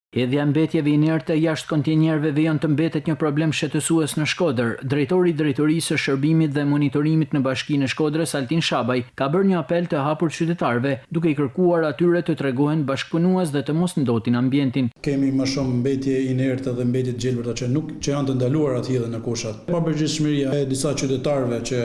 Hedhja mbetjeve inerte jashtë kontinjerëve vijon të mbetet një problem shqetësues në Shkodër. Drejtori i Drejtorisë së Shërbimit dhe Monitorimit në Bashkinë e Shkodrës, Altin Shabaj, ka bërë një apel të hapur qytetarëve, duke i kërkuar atyre të tregohen bashkëpunues dhe të mos ndotin ambientin. Kemi më shumë mbetje inerte dhe mbetje të gjelbërta që janë të ndaluara të hidhen në kushat. Papërgjithshmëria e disa qytetarëve që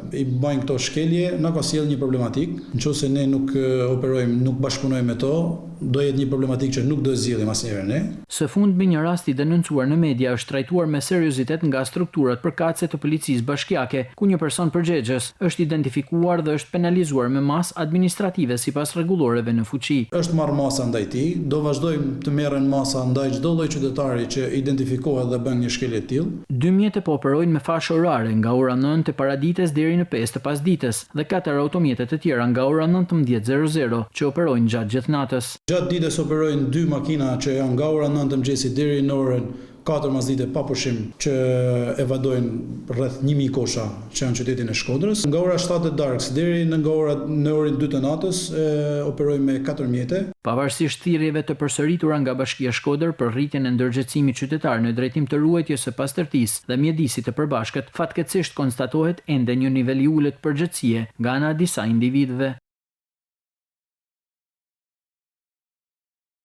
i bëjnë këto shkelje na ka sjellë një problematik. Nëse ne nuk operojmë, nuk bashkëpunojmë me to, do jetë një problematik që nuk do zgjidhim asnjëherë ne. Së fundmi një rast i denoncuar në media është trajtuar me seriozitet nga strukturat përkatëse të policisë bashkiake, ku një person përgjegjës është identifikuar dhe është penalizuar me masë administrative sipas rregulloreve në fuqi. Është marrë masa ndaj tij, do vazhdojmë të merren masa ndaj çdo lloj qytetari që identifikohet dhe bën një shkelje të tillë. 2 mjete po operojnë me fashë orare nga ora 9 të paradites deri në 5 të pasdites dhe 4 automjete të tjera nga ora 19:00 që operojnë gjatë gjithë natës. Gjatë ditës operojnë 2 makina që janë nga ora 9 të mëngjesit deri në orën 4 masdite pa pushim që evadojnë rreth 1000 kosha që janë qytetin e Shkodrës. Nga ora 7 të darkës deri në orën 2 të natës operojnë me 4 mjete. Pavarësisht thirrjeve të përsëritura nga Bashkia e Shkodër për rritjen e ndërgjegjësimit qytetar në drejtim të ruajtjes së pastërtisë dhe mjedisit të përbashkët, fatkeqësisht konstatohet ende një nivel i ulët përgjegjësie nga ana e disa individëve.